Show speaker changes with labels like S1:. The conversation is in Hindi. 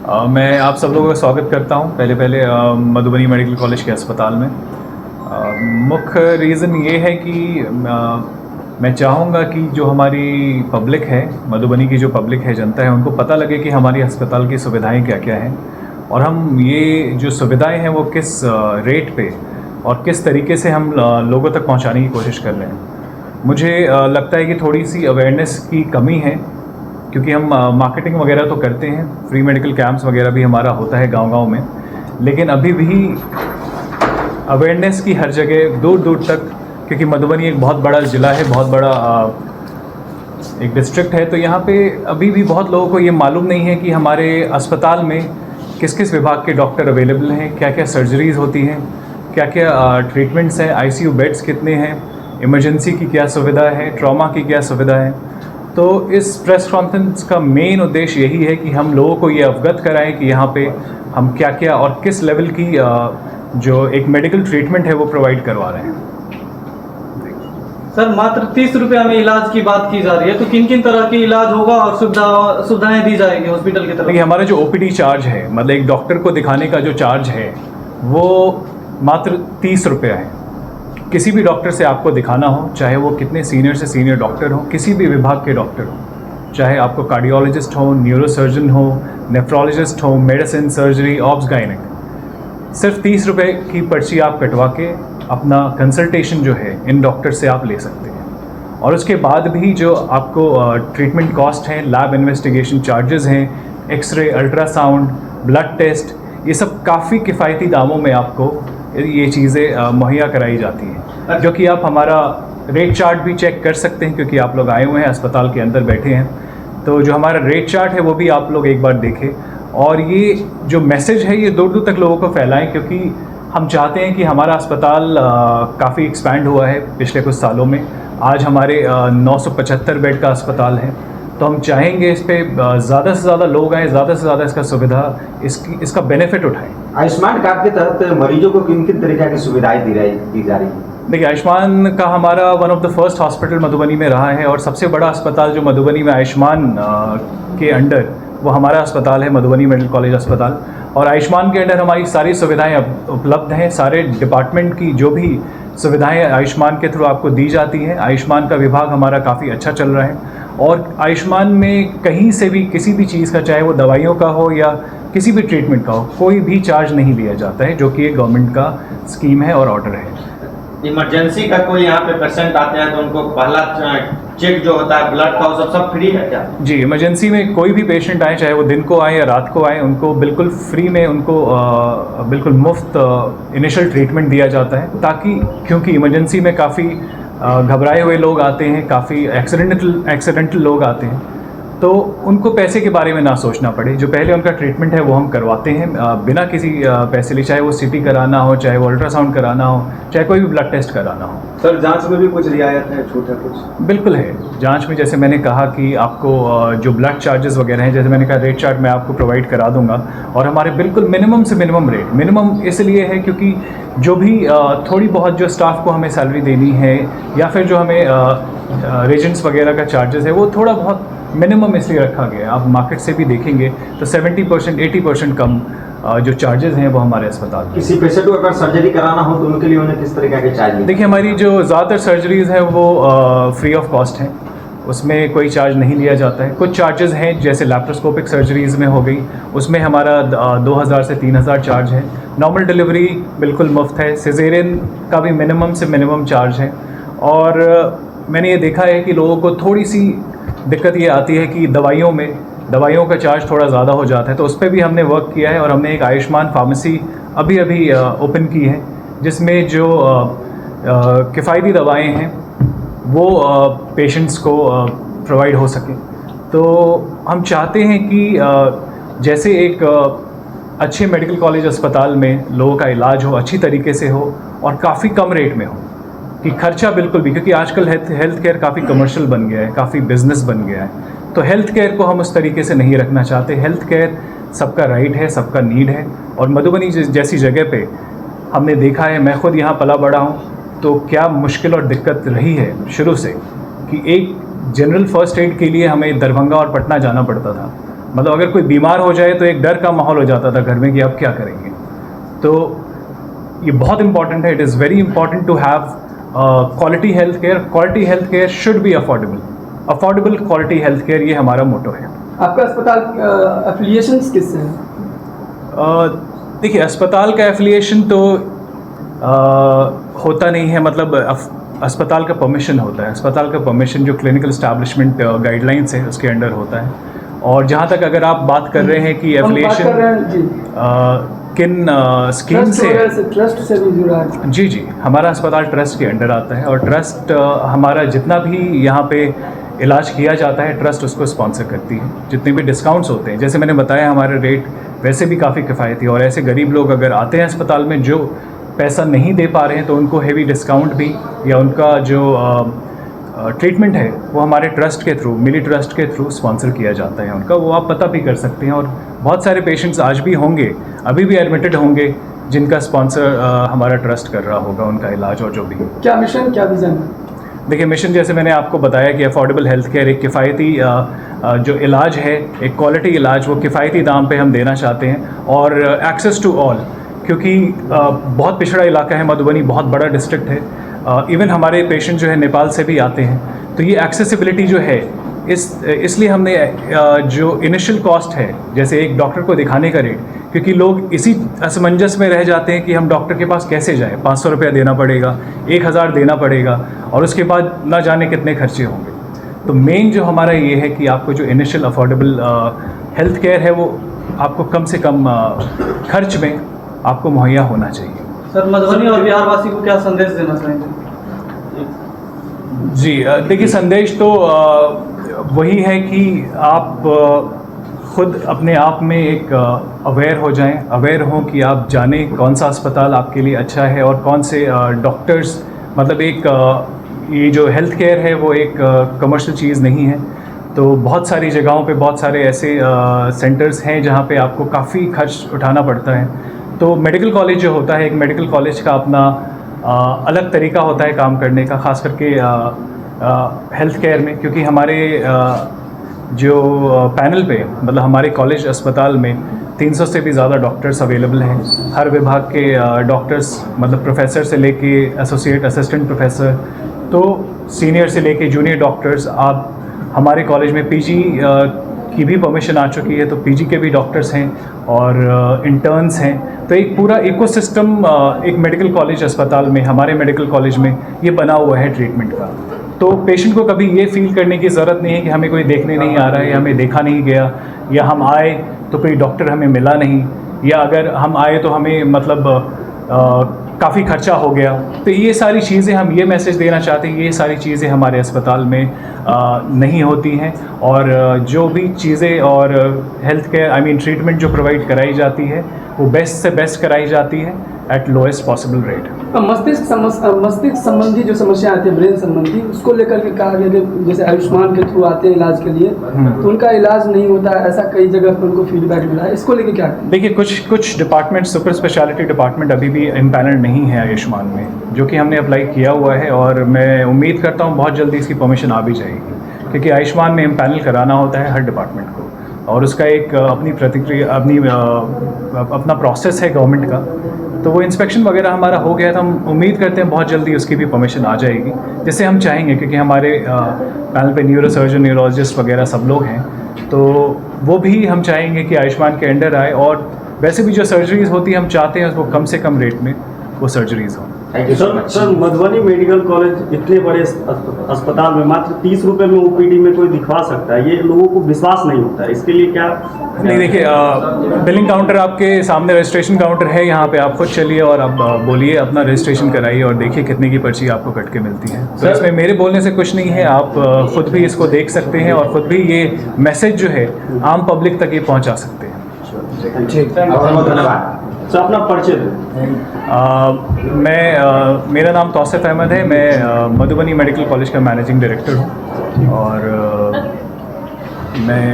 S1: मैं आप सब लोगों का स्वागत करता हूं पहले मधुबनी मेडिकल कॉलेज के अस्पताल में। मुख्य रीज़न ये है कि मैं चाहूँगा कि जो हमारी पब्लिक है, मधुबनी की जो पब्लिक है, जनता है, उनको पता लगे कि हमारी अस्पताल की सुविधाएं क्या क्या हैं और हम ये जो सुविधाएं हैं वो किस रेट पे और किस तरीके से हम लोगों तक पहुंचाने की कोशिश कर रहे हैं। मुझे लगता है कि थोड़ी सी अवेयरनेस की कमी है, क्योंकि हम मार्केटिंग वगैरह तो करते हैं, फ्री मेडिकल कैंप्स वगैरह भी हमारा होता है गांव-गांव में, लेकिन अभी भी अवेयरनेस की हर जगह दूर दूर तक, क्योंकि मधुबनी एक बहुत बड़ा ज़िला है, बहुत बड़ा एक डिस्ट्रिक्ट है, तो यहाँ पे अभी भी बहुत लोगों को ये मालूम नहीं है कि हमारे अस्पताल में किस किस विभाग के डॉक्टर अवेलेबल हैं, क्या क्या सर्जरीज़ होती हैं, क्या क्या ट्रीटमेंट्स हैं, आईसीयू बेड्स कितने हैं, इमरजेंसी की क्या सुविधा है, ट्रॉमा की क्या सुविधा है। तो इस प्रेस कॉन्फ्रेंस का मेन उद्देश्य यही है कि हम लोगों को ये अवगत कराएं कि यहाँ पे हम क्या क्या और किस लेवल की जो एक मेडिकल ट्रीटमेंट है वो प्रोवाइड करवा रहे हैं।
S2: सर, मात्र 30 रुपया में इलाज की बात की जा रही है, तो किन किन तरह की इलाज होगा और सुविधाएं दी जाएंगी हॉस्पिटल की तरफ?
S1: देखिए, हमारा जो ओपीडी चार्ज है, मतलब एक डॉक्टर को दिखाने का जो चार्ज है, वो मात्र 30 रुपया है। किसी भी डॉक्टर से आपको दिखाना हो, चाहे वो कितने सीनियर से सीनियर डॉक्टर हो, किसी भी विभाग के डॉक्टर हो, चाहे आपको कार्डियोलॉजिस्ट हो, न्यूरोसर्जन हो, नेफ्रोलॉजिस्ट हो, मेडिसिन, सर्जरी, ऑब्स, गायनेक, सिर्फ 30 रुपये की पर्ची आप कटवा के अपना कंसल्टेशन जो है इन डॉक्टर से आप ले सकते हैं। और उसके बाद भी जो आपको ट्रीटमेंट कॉस्ट हैं, लैब इन्वेस्टिगेशन चार्जेस हैं, एक्सरे, अल्ट्रासाउंड, ब्लड टेस्ट, ये सब काफ़ी किफ़ायती दामों में आपको ये चीज़ें मुहैया कराई जाती हैं, जो कि आप हमारा रेट चार्ट भी चेक कर सकते हैं, क्योंकि आप लोग आए हुए हैं, अस्पताल के अंदर बैठे हैं, तो जो हमारा रेट चार्ट है वो भी आप लोग एक बार देखें। और ये जो मैसेज है ये दूर दूर तक लोगों को फैलाएं, क्योंकि हम चाहते हैं कि हमारा अस्पताल काफ़ी एक्सपैंड हुआ है पिछले कुछ सालों में। आज हमारे 975 बेड का अस्पताल है, तो हम चाहेंगे इस पर ज़्यादा से ज़्यादा लोग आएँ, ज़्यादा से ज़्यादा इसका सुविधा, इसका बेनिफिट उठाएं।
S3: आयुष्मान कार्ड के तहत मरीजों को किन किन तरीके की सुविधाएं दी जा रही है?
S1: देखिए, आयुष्मान का हमारा one of the first hospital Madhubani में रहा है, और सबसे बड़ा अस्पताल जो मधुबनी में आयुष्मान के अंडर, वो हमारा अस्पताल है, मधुबनी मेडिकल कॉलेज अस्पताल। और आयुष्मान के अंडर हमारी सारी सुविधाएं उपलब्ध हैं। सारे डिपार्टमेंट की जो भी सुविधाएं आयुष्मान के थ्रू आपको दी जाती हैं। आयुष्मान का विभाग हमारा काफ़ी अच्छा चल रहा है, और आयुष्मान में कहीं से भी किसी भी चीज़ का, चाहे वो दवाइयों का हो या किसी भी ट्रीटमेंट का हो, कोई भी चार्ज नहीं लिया जाता है, जो कि एक गवर्नमेंट का स्कीम है और ऑर्डर है।
S4: इमरजेंसी का कोई यहाँ पे पेशेंट आते हैं तो उनको पहला चेक जो होता है ब्लड का, वो सब फ्री है क्या? जी,
S1: इमरजेंसी में कोई भी पेशेंट आए, चाहे वो दिन को आए या रात को आए, उनको बिल्कुल फ्री में, उनको बिल्कुल मुफ्त इनिशियल ट्रीटमेंट दिया जाता है, ताकि, क्योंकि इमरजेंसी में काफ़ी घबराए हुए लोग आते हैं, काफ़ी एक्सीडेंटल लोग आते हैं, तो उनको पैसे के बारे में ना सोचना पड़े। जो पहले उनका ट्रीटमेंट है वो हम करवाते हैं बिना किसी पैसे लिए, चाहे वो सीटी कराना हो, चाहे वो अल्ट्रासाउंड कराना हो, चाहे कोई भी ब्लड टेस्ट कराना हो।
S3: सर, जांच में भी कुछ रियायत है, छूट है कुछ?
S1: बिल्कुल है। जांच में जैसे मैंने कहा कि आपको जो ब्लड चार्जेस वगैरह हैं, जैसे मैंने कहा, रेट चार्ट मैं आपको प्रोवाइड करा दूंगा। और हमारे बिल्कुल मिनिमम से मिनिमम रेट, मिनिमम इसलिए है क्योंकि जो भी थोड़ी बहुत जो स्टाफ को हमें सैलरी देनी है, या फिर जो हमें रेजेंट्स वगैरह का चार्जेस है, वो थोड़ा बहुत मिनिमम इसलिए रखा गया है। आप मार्केट से भी देखेंगे तो 70% 80% कम जो चार्जेस हैं वो हमारे अस्पताल में।
S3: किसी पेशेंट को अगर सर्जरी कराना हो तो उनके लिए उन्हें किस तरीके के चार्ज?
S1: देखिए, हमारी जो ज़्यादातर सर्जरीज़ हैं वो फ्री ऑफ कॉस्ट हैं, उसमें कोई चार्ज नहीं लिया जाता है। कुछ चार्जेस हैं, जैसे लैप्रोस्कोपिक सर्जरीज़ में हो गई, उसमें हमारा 2000 से 3000 चार्ज है। नॉर्मल डिलीवरी बिल्कुल मुफ्त है। सिजेरियन का भी मिनिमम से मिनिमम चार्ज है। और मैंने ये देखा है कि लोगों को थोड़ी सी दिक्कत ये आती है कि दवाइयों का चार्ज थोड़ा ज़्यादा हो जाता है, तो उस पर भी हमने वर्क किया है, और हमने एक आयुष्मान फार्मेसी अभी ओपन की है, जिसमें जो किफ़ायती दवाएं हैं वो पेशेंट्स को प्रोवाइड हो सके। तो हम चाहते हैं कि जैसे एक अच्छे मेडिकल कॉलेज अस्पताल में लोगों का इलाज हो, अच्छी तरीके से हो, और काफ़ी कम रेट में हो, कि खर्चा बिल्कुल भी, क्योंकि आजकल हेल्थ केयर काफ़ी कमर्शियल बन गया है, काफ़ी बिजनेस बन गया है, तो हेल्थ केयर को हम उस तरीके से नहीं रखना चाहते। हेल्थ केयर सबका राइट है, सबका नीड है। और मधुबनी जैसी जगह पे हमने देखा है, मैं खुद यहाँ पला बड़ा हूँ, तो क्या मुश्किल और दिक्कत रही है शुरू से, कि एक जनरल फर्स्ट एड के लिए हमें दरभंगा और पटना जाना पड़ता था। मतलब अगर कोई बीमार हो जाए तो एक डर का माहौल हो जाता था घर में कि अब क्या करेंगे। तो ये बहुत इंपॉर्टेंट है, it is very important to have quality health care. Quality health care should be affordable quality health care, ये हमारा मोटो है।
S5: आपका अस्पताल एफिलिएशंस किससे है?
S1: देखिए, अस्पताल का एफिलिएशन तो होता नहीं है, मतलब अस्पताल का परमिशन होता है। अस्पताल का परमिशन जो क्लिनिकल इस्टेब्लिशमेंट गाइडलाइंस है उसके अंडर होता है। और जहाँ तक अगर आप बात कर रहे हैं कि एफिलिएशन किन स्कीम से,
S5: ट्रस्ट से भी जुड़ा है?
S1: जी, हमारा अस्पताल ट्रस्ट के अंडर आता है और ट्रस्ट हमारा जितना भी यहाँ पे इलाज किया जाता है ट्रस्ट उसको स्पॉन्सर करती है। जितने भी डिस्काउंट्स होते हैं, जैसे मैंने बताया, हमारे रेट वैसे भी काफ़ी किफ़ायती, और ऐसे गरीब लोग अगर आते हैं अस्पताल में जो पैसा नहीं दे पा रहे हैं तो उनको हेवी डिस्काउंट भी, या उनका जो ट्रीटमेंट है वो हमारे ट्रस्ट के थ्रू, मिली ट्रस्ट के थ्रू स्पॉन्सर किया जाता है उनका, वो आप पता भी कर सकते हैं। और बहुत सारे पेशेंट्स आज भी होंगे, अभी भी एडमिटेड होंगे, जिनका स्पॉन्सर हमारा ट्रस्ट कर रहा होगा उनका इलाज और जो भी।
S5: क्या मिशन, क्या विज़न?
S1: देखिए, मिशन जैसे मैंने आपको बताया कि अफोर्डेबल हेल्थ केयर, एक किफ़ायती जो इलाज है, एक क्वालिटी इलाज, वो किफ़ायती दाम पे हम देना चाहते हैं, और एक्सेस टू ऑल, क्योंकि बहुत पिछड़ा इलाका है मधुबनी, बहुत बड़ा डिस्ट्रिक्ट है। इवन हमारे पेशेंट जो है नेपाल से भी आते हैं, तो ये एक्सेसिबिलिटी जो है इसलिए हमने जो इनिशियल कॉस्ट है, जैसे एक डॉक्टर को दिखाने का रेट, क्योंकि लोग इसी असमंजस में रह जाते हैं कि हम डॉक्टर के पास कैसे जाएं, 500 रुपया देना पड़ेगा, 1000 देना पड़ेगा, और उसके बाद ना जाने कितने खर्चे होंगे। तो मेन जो हमारा ये है कि आपको जो इनिशियल अफोर्डेबल हेल्थ केयर है वो आपको कम से कम खर्च में आपको मुहैया होना चाहिए।
S2: सर, मधुबनी और बिहार वासी को क्या संदेश देना चाहेंगे?
S1: जी, देखिए, संदेश तो वही है कि आप खुद अपने आप में एक अवेयर हो जाएं, अवेयर हों कि आप जानें कौन सा अस्पताल आपके लिए अच्छा है और कौन से डॉक्टर्स, मतलब एक ये जो हेल्थ केयर है वो एक कमर्शियल चीज़ नहीं है। तो बहुत सारी जगहों पे बहुत सारे ऐसे सेंटर्स हैं जहाँ पे आपको काफ़ी खर्च उठाना पड़ता है। तो मेडिकल कॉलेज जो होता है, एक मेडिकल कॉलेज का अपना अलग तरीका होता है काम करने का, ख़ास करके हेल्थ केयर में, क्योंकि हमारे जो पैनल पे, मतलब हमारे कॉलेज अस्पताल में 300 से भी ज़्यादा डॉक्टर्स अवेलेबल हैं। हर विभाग के डॉक्टर्स, मतलब प्रोफेसर से लेके एसोसिएट, असिस्टेंट प्रोफेसर, तो सीनियर से लेके जूनियर डॉक्टर्स। आप हमारे कॉलेज में पीजी की भी परमिशन आ चुकी है, तो पीजी के भी डॉक्टर्स हैं और इंटर्न्स हैं। तो एक पूरा इकोसिस्टम एक मेडिकल कॉलेज अस्पताल में, हमारे मेडिकल कॉलेज में ये बना हुआ है ट्रीटमेंट का। तो पेशेंट को कभी ये फील करने की ज़रूरत नहीं है कि हमें कोई देखने नहीं आ रहा है, या हमें देखा नहीं गया, या हम आए तो कोई डॉक्टर हमें मिला नहीं, या अगर हम आए तो हमें मतलब काफ़ी खर्चा हो गया। तो ये सारी चीज़ें, हम ये मैसेज देना चाहते हैं, ये सारी चीज़ें हमारे अस्पताल में नहीं होती हैं। और जो भी चीज़ें और health care, I mean treatment जो प्रोवाइड कराई जाती है वो बेस्ट से बेस्ट कराई जाती है एट लोएस्ट पॉसिबल रेट।
S5: मस्तिष्क संबंधी जो समस्या आती है, ब्रेन संबंधी, उसको लेकर के कहा गया कि जैसे आयुष्मान के थ्रू आते हैं इलाज के लिए, तो उनका इलाज नहीं होता है, ऐसा कई जगह पर उनको फीडबैक मिला है। इसको लेकर क्या?
S1: देखिए, कुछ डिपार्टमेंट, सुपर स्पेशलिटी डिपार्टमेंट अभी भी इम्पैनल्ड नहीं है आयुष्मान में, जो कि हमने अप्लाई किया हुआ है, और मैं उम्मीद करता हूँ बहुत जल्दी इसकी परमिशन आ भी जाएगी, क्योंकि आयुष्मान में इम्पैनल कराना होता है हर डिपार्टमेंट को, और उसका एक अपनी प्रतिक्रिया, अपना प्रोसेस है गवर्नमेंट का। तो वो इंस्पेक्शन वगैरह हमारा हो गया, तो हम उम्मीद करते हैं बहुत जल्दी उसकी भी परमिशन आ जाएगी, जिससे हम चाहेंगे, क्योंकि हमारे पैनल पे न्यूरोसर्जन, न्यूरोलॉजिस्ट वगैरह सब लोग हैं, तो वो भी हम चाहेंगे कि आयुष्मान के अंडर आए। और वैसे भी जो सर्जरीज़ होती हैं, हम चाहते हैं वो कम से कम रेट में वो सर्जरीज़ हों।
S6: सर, मधुबनी मेडिकल कॉलेज इतने बड़े अस्पताल में मात्र 30 रुपये में ओपीडी में कोई दिखवा सकता है, ये लोगों को विश्वास नहीं होता है, इसके लिए क्या?
S1: नहीं, देखिए, बिलिंग काउंटर आपके सामने, रजिस्ट्रेशन काउंटर है यहाँ पे, आप खुद चलिए और आप बोलिए, अपना रजिस्ट्रेशन कराइए और देखिए कितने की पर्ची आपको कट के मिलती है। तो इसमें मेरे बोलने से कुछ नहीं है, आप खुद भी इसको देख सकते हैं और खुद भी ये मैसेज जो है आम पब्लिक तक ये पहुँचा सकते हैं।
S3: धन्यवाद।
S6: सर, अपना परिचय दें।
S1: मेरा नाम तौसिफ अहमद है, मैं मधुबनी मेडिकल कॉलेज का मैनेजिंग डायरेक्टर हूँ, और मैं